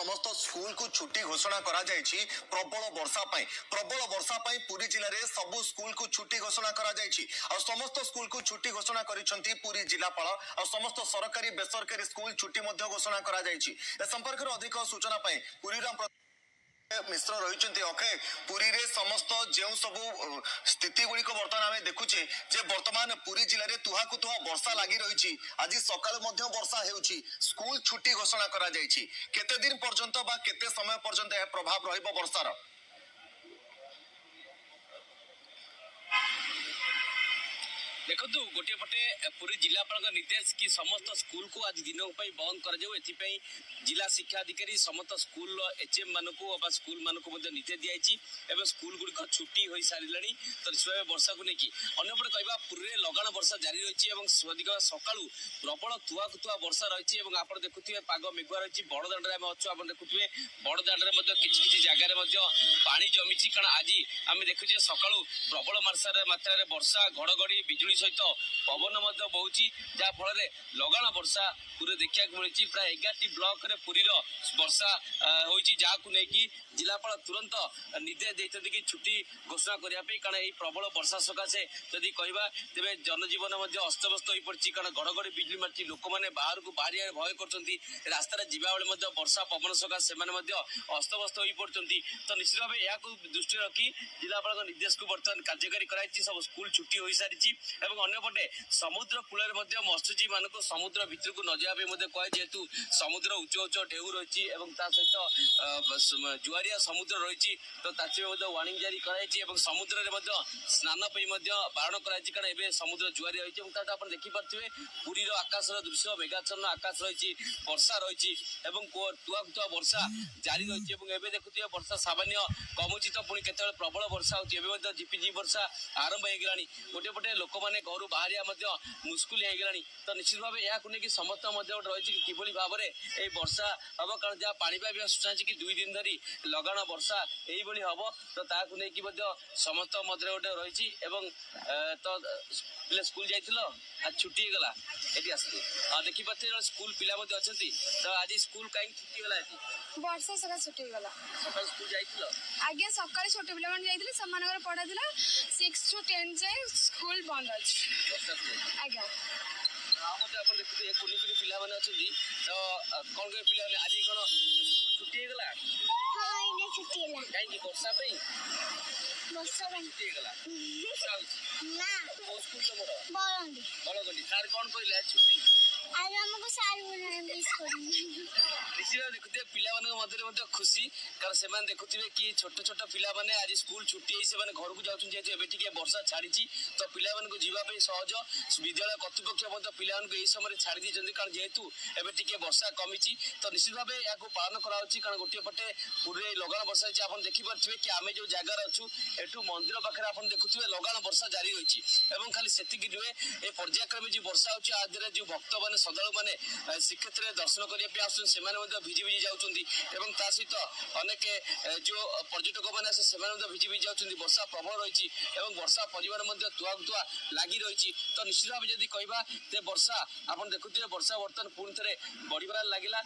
समस्त स्कूल को छुट्टी घोषणा करा जायछि प्रबल वर्षा पाई पुरी जिले में सबु स्कूल को छुट्टी घोषणा करा जायछि और समस्त स्कूल को छुट्टी घोषणा करिसंती पुरी जिलापाल और समस्त सरकारी बेसरकारी स्कूल छुट्टी मध्य घोषणा करा जायछि। ए संपर्क में अधिक सूचना पाई पुरीराम मिश्र रही अखे पुरी रे समस्त जो सबू स्थिति गुड़िक बर्तमान आम देखुचे जे बर्तमान पुरी जिले में तुहा को तुहा वर्षा लगी रही। आज सकाल वर्षा होउछि स्कूल छुट्टी घोषणा करा जायछि। केते दिन पर्यंत बा केते समय पर्यंत यह प्रभाव रहिबो वर्षार देखु गोटे पटे पूरी जिलापाल निर्देश कि समस्त स्कूल को आज दिन बंद कर जिला शिक्षा अधिकारी समस्त स्कूल एचएम मानक स्कूल मानक निर्देश दिखाई स्कूल गुड़िक छुट्टी हो सारे तो निश्चित वर्षा को लेकिन अंपटे कह पूरी में लगाण वर्षा जारी रही सका प्रबल तुआ तुआ वर्षा रही आप देखुए पाग मेघुआ रही बड़दाण्ड में अच्छु आप देखुए बड़दाण्ड में किसी जगार पा जमी कारण आज आम देखुचे सका प्रबल मात्रा वर्षा घड़घड़ी बिजुली सहित पवन बहुची जहाँफल लगाण वर्षा पूरे देखा मिली प्राय 11टी ब्लॉक रे पुरीर वर्षा होती जहाँ नहीं जिलापाल तुरंत निर्देश देते कि छुट्टी घोषणा करने कारण यही प्रबल वर्षा सकाशे जदि कहवा तेरे जनजीवन अस्तव्यस्त हो पड़ी कारण घड़घड़ी बिजुली मार्ची लोक मैंने बाहर को बाहर भय कर रास्तार जीवा बेले वर्षा पवन सकाशे अस्तव्यस्त हो पड़ती तो निश्चित भाव यह दृष्टि रखी जिलापाल निर्देश को बर्तमान कार्यकारी कराई सब स्कूल छुट्टी हो सारी अंपटे समुद्र कूल मत्स्यजीवी मानक समुद्र भितर को न जावाई कहे जेहेतु समुद्र उच्च उच्च ढेउ रही सहित जुआरिया समुद्र रही तो वार्निंग जारी कर समुद्र में स्नान बारण कर एवं समुद्र जुआरिया रही देखिपे पुरीर आकाशर दृश्य मेघाच्छन्न आकाश रही वर्षा रही तुआ तुआ वर्षा जारी रही देखुए वर्षा सामान्य कमुची तो पुणी केत प्रबल वर्षा होती झिपिझिपि वर्षा आरंभ हो गोटे पटे लोक मैंने घर बाहर मुस्किल हो गला तो निश्चित भाव यह नहीं समस्त रही कि भाव में ये वर्षा हम कारण जहाँ पाणीपाग सूचना कि 2 दिन धरी लगाण वर्षा यही हम तो ताकू नहीं समस्त गोटे रही तो पिले स्कूल जाइल आज छुट्टी गला ये आस देखिए स्कूल पिला अच्छा तो आज स्कूल कहीं छुट्टी गला वर्षा सका छुट्टी गला सकाल स्कूल जाइल आगे सकाल छोट पिला जाइए से पढ़ा 6 to 10 जाए स्कूल बंद अच्छे आज्ञा देखते कुनि कुनि पिला तो कौन कह पिला आज कौन स्कूल छुट्टी गला कहीं वर्षा छुट्टी गला स्कूल तुम बलगंडी सार कौन कहले छुट्टी निश्चित देखुए पिला खुशी कारण से देखुए कि छोट छोट पिला आज स्कूल छुट्टी से घर को जाऊँ जेहेतु वर्षा छाड़ी तो पिला जावाई सहज विद्यालय कर्तृपक्ष पिला यही समय छाड़ी दी कारण जेहेतु एवं वर्षा कमी तो निश्चित भाव या पालन कराई कारण गोटे पटे पूरे लगाण वर्षा आप देखिपे कि आम जो जगार अच्छु एठू मंदिर पाखे आप देखुए लगाण वर्षा जारी रही खाली से नुहे ये पर्यायक्रमे जो वर्षा होद्वारा जो भक्त मैंने श्रद्धा मैंने श्रीक्षेत्र में दर्शन करने भिजी भिजी जाऊँगी सहित अनेक जो पर्यटक मैंने भिजी भिजी जाऊँगी वर्षा प्रबल रही वर्षा परिमाण तुआ तुआ लगी रही तो निश्चित भाव जब कह वर्षा आप देखुए वर्षा बर्तमान पुणी थे बढ़िबार लगिला।